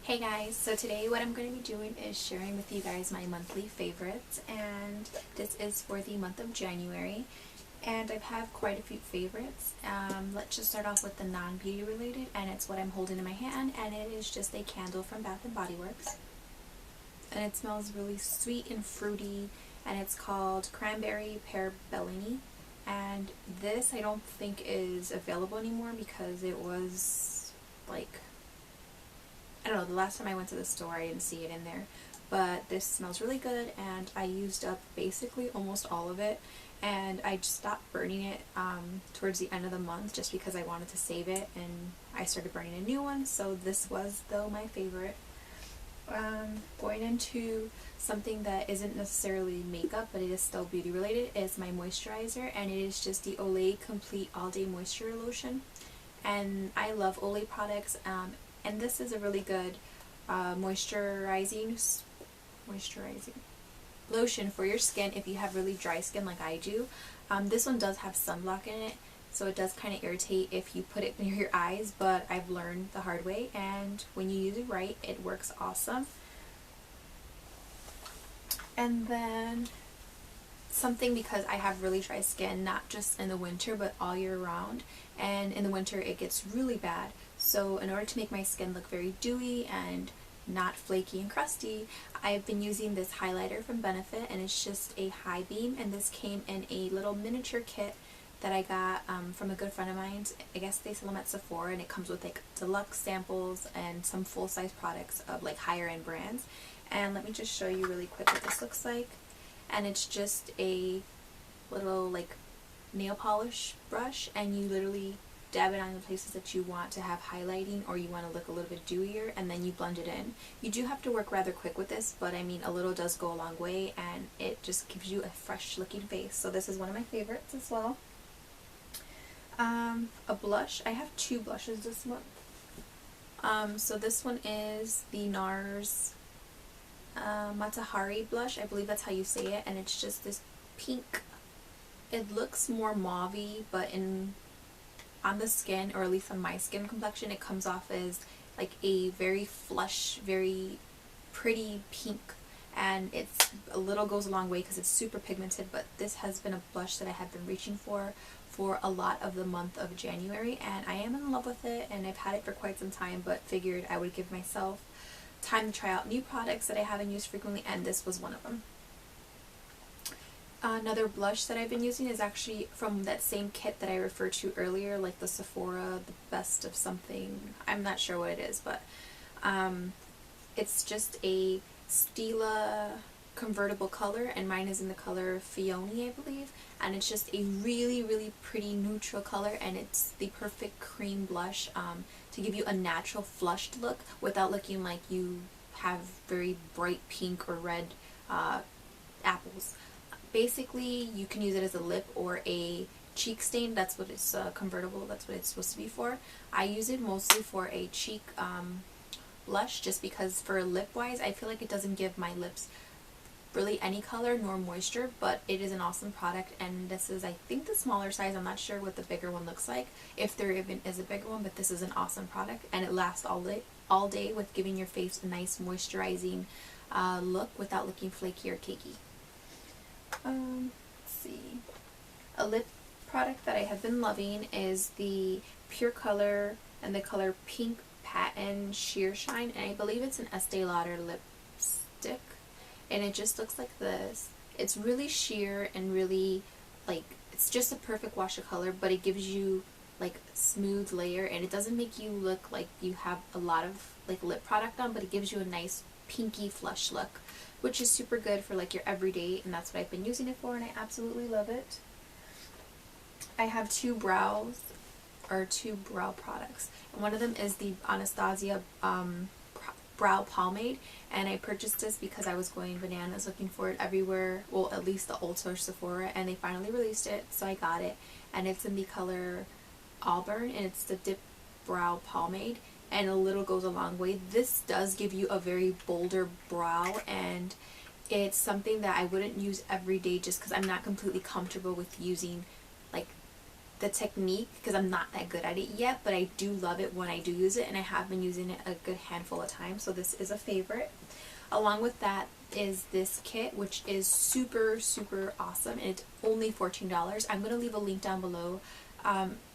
Hey guys, so today what I'm going to be doing is sharing with you guys my monthly favorites, and this is for the month of January, and I have quite a few favorites. Let's just start off with the non-beauty related, and it's what I'm holding in my hand, and it is just a candle from Bath & Body Works, and it smells really sweet and fruity, and it's called Cranberry Pear Bellini, and this I don't think is available anymore because it was like, I don't know, the last time I went to the store I didn't see it in there, but this smells really good, and I used up basically almost all of it, and I just stopped burning it towards the end of the month just because I wanted to save it, and I started burning a new one, so this was though my favorite. Going into something that isn't necessarily makeup but it is still beauty related is my moisturizer, and it is just the Olay Complete All Day Moisture Lotion, and I love Olay products. And this is a really good moisturizing lotion for your skin if you have really dry skin like I do. This one does have sunblock in it, so it does kind of irritate if you put it near your eyes, but I've learned the hard way, and when you use it right, it works awesome. And then something, because I have really dry skin, not just in the winter but all year round, and in the winter it gets really bad, so in order to make my skin look very dewy and not flaky and crusty, I've been using this highlighter from Benefit, and it's just a high beam, and this came in a little miniature kit that I got from a good friend of mine. I guess they sell them at Sephora, and it comes with like deluxe samples and some full-size products of like higher end brands. And let me just show you really quick what this looks like. And it's just a little like nail polish brush, and you literally dab it on the places that you want to have highlighting or you want to look a little bit dewier, and then you blend it in. You do have to work rather quick with this, but I mean a little does go a long way, and it just gives you a fresh looking face. So this is one of my favorites as well. A blush. I have two blushes this month. So this one is the NARS Matahari blush, I believe that's how you say it, and it's just this pink. It looks more mauve-y, but on the skin, or at least on my skin complexion, it comes off as like a very flush, very pretty pink, and it's a little goes a long way because it's super pigmented. But this has been a blush that I have been reaching for a lot of the month of January, and I am in love with it, and I've had it for quite some time, but figured I would give myself time to try out new products that I haven't used frequently, and this was one of them. Another blush that I've been using is actually from that same kit that I referred to earlier, like the Sephora, the best of something. I'm not sure what it is, but it's just a Stila convertible color, and mine is in the color Fione, I believe, and it's just a really, really pretty neutral color, and it's the perfect cream blush to give you a natural flushed look without looking like you have very bright pink or red apples. Basically, you can use it as a lip or a cheek stain. That's what it's convertible, that's what it's supposed to be for. I use it mostly for a cheek blush, just because for lip wise I feel like it doesn't give my lips really any color nor moisture, but it is an awesome product, and this is, I think, the smaller size. I'm not sure what the bigger one looks like, if there even is a bigger one, but this is an awesome product, and it lasts all day with giving your face a nice moisturizing look without looking flaky or cakey. Let's see. A lip product that I have been loving is the Pure Color and the color Pink Patent Sheer Shine, and I believe it's an Estee Lauder lipstick, and it just looks like this. It's really sheer and really, like, it's just a perfect wash of color, but it gives you like smooth layer, and it doesn't make you look like you have a lot of like lip product on, but it gives you a nice pinky flush look, which is super good for like your everyday, and that's what I've been using it for, and I absolutely love it. I have two brow products, and one of them is the Anastasia brow pomade, and I purchased this because I was going bananas looking for it everywhere, well, at least the Ulta or Sephora, and they finally released it, so I got it, and it's in the color Auburn, and it's the Dip Brow Pomade, and a little goes a long way. This does give you a very bolder brow, and it's something that I wouldn't use every day just because I'm not completely comfortable with using like the technique because I'm not that good at it yet, but I do love it when I do use it, and I have been using it a good handful of times, so this is a favorite. Along with that is this kit, which is super, super awesome, and it's only $14. I'm going to leave a link down below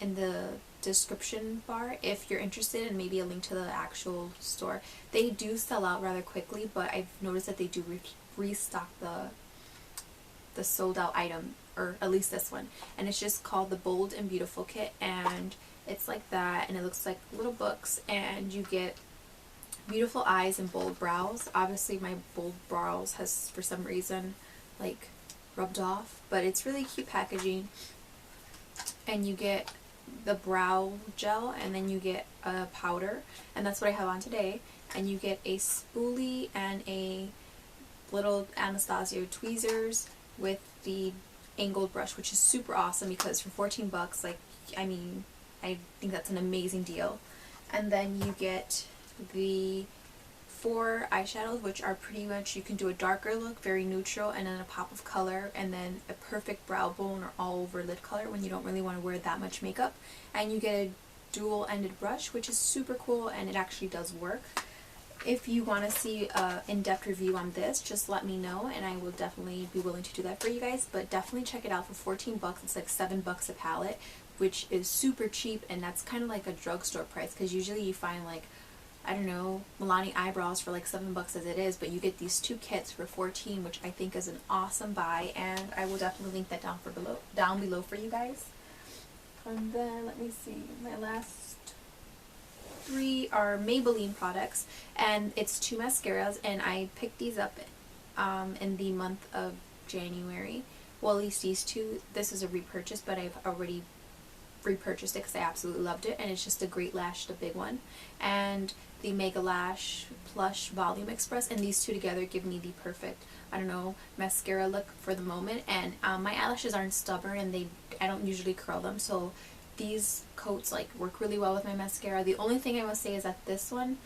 in the description bar if you're interested, and maybe a link to the actual store. They do sell out rather quickly, but I've noticed that they do restock the sold out item, or at least this one, and it's just called the Bold and Beautiful kit, and it's like that, and it looks like little books, and you get beautiful eyes and bold brows. Obviously my bold brows has for some reason like rubbed off, but it's really cute packaging, and you get the brow gel, and then you get a powder, and that's what I have on today, and you get a spoolie and a little Anastasia tweezers with the angled brush, which is super awesome because for 14 bucks, like, I mean, I think that's an amazing deal. And then you get the 4 eyeshadows, which are pretty much, you can do a darker look, very neutral, and then a pop of color, and then a perfect brow bone or all over lid color when you don't really want to wear that much makeup. And you get a dual ended brush, which is super cool, and it actually does work. If you want to see an in-depth review on this, just let me know, and I will definitely be willing to do that for you guys. But definitely check it out for 14 bucks. It's like 7 bucks a palette, which is super cheap, and that's kind of like a drugstore price, because usually you find like, I don't know, Milani eyebrows for like 7 bucks as it is, but you get these 2 kits for 14, which I think is an awesome buy, and I will definitely link that down below for you guys. And then let me see, my last 3 are Maybelline products, and it's 2 mascaras, and I picked these up in the month of January. Well, at least these 2. This is a repurchase, but I've already repurchased it because I absolutely loved it, and it's just a Great Lash, the big one, and the Mega Lash Plush Volume Express, and these 2 together give me the perfect, I don't know, mascara look for the moment. And my eyelashes aren't stubborn, and I don't usually curl them, so these coats like work really well with my mascara. The only thing I must say is that this one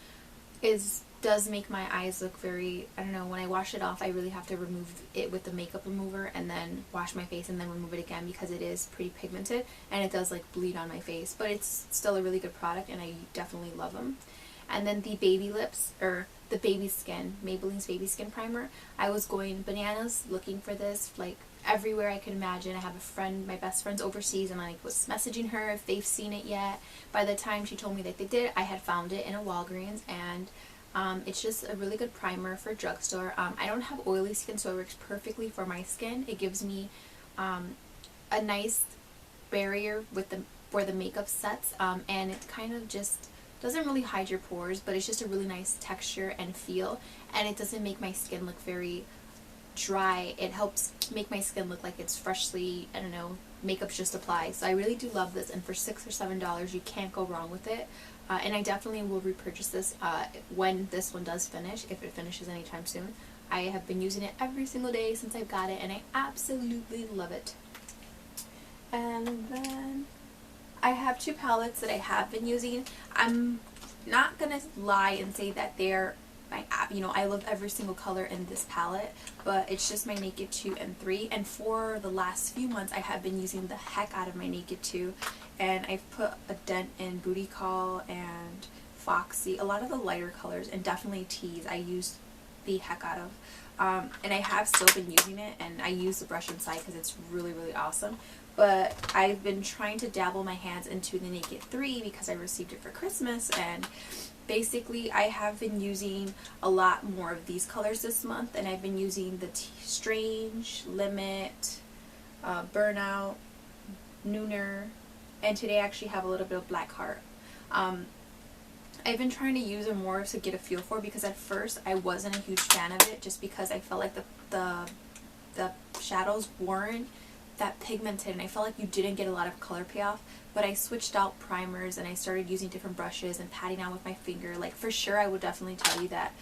does make my eyes look very, I don't know, when I wash it off I really have to remove it with the makeup remover and then wash my face and then remove it again because it is pretty pigmented and it does like bleed on my face, but it's still a really good product and I definitely love them. And then the Baby Lips, or the Baby Skin, Maybelline's Baby Skin Primer. I was going bananas looking for this like everywhere I could imagine. I have a friend, my best friend's overseas, and I was messaging her if they've seen it yet. By the time she told me that they did, I had found it in a Walgreens, and it's just a really good primer for drugstore. I don't have oily skin, so it works perfectly for my skin. It gives me a nice barrier with where the makeup sets, and it kind of just doesn't really hide your pores, but it's just a really nice texture and feel, and it doesn't make my skin look very dry. It helps make my skin look like it's freshly, I don't know, makeup's just applied. So I really do love this, and for $6 or $7 you can't go wrong with it. And I definitely will repurchase this when this one does finish, if it finishes anytime soon. I have been using it every single day since I've got it, and I absolutely love it. And then I have 2 palettes that I have been using. I'm not gonna lie and say that they're I love every single color in this palette, but it's just my Naked 2 and 3, and for the last few months I have been using the heck out of my Naked 2, and I've put a dent in Booty Call and Foxy, a lot of the lighter colors, and definitely Tease I used the heck out of, and I have still been using it, and I use the brush inside because it's really, really awesome. But I've been trying to dabble my hands into the Naked 3 because I received it for Christmas, and basically I have been using a lot more of these colors this month, and I've been using the Strange, Limit, Burnout, Nooner, and today I actually have a little bit of Black Heart. I've been trying to use them more to get a feel for, because at first I wasn't a huge fan of it just because I felt like the shadows weren't that pigmented, and I felt like you didn't get a lot of color payoff. But I switched out primers and I started using different brushes and patting out with my finger. Like, for sure I would definitely tell you that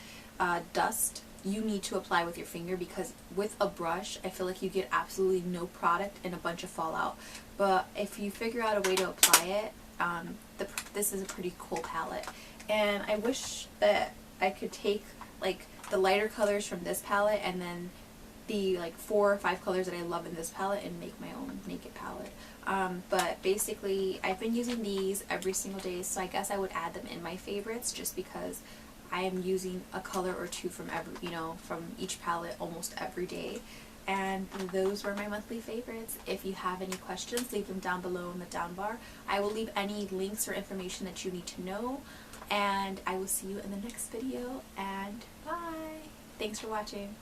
dust you need to apply with your finger, because with a brush I feel like you get absolutely no product and a bunch of fallout. But if you figure out a way to apply it, this is a pretty cool palette, and I wish that I could take like the lighter colors from this palette and then the like 4 or 5 colors that I love in this palette and make my own naked palette. But basically I've been using these every single day, so I guess I would add them in my favorites just because I am using a color or two from every, from each palette almost every day. And those were my monthly favorites. If you have any questions, leave them down below in the down bar. I will leave any links or information that you need to know. And I will see you in the next video, and bye! Thanks for watching.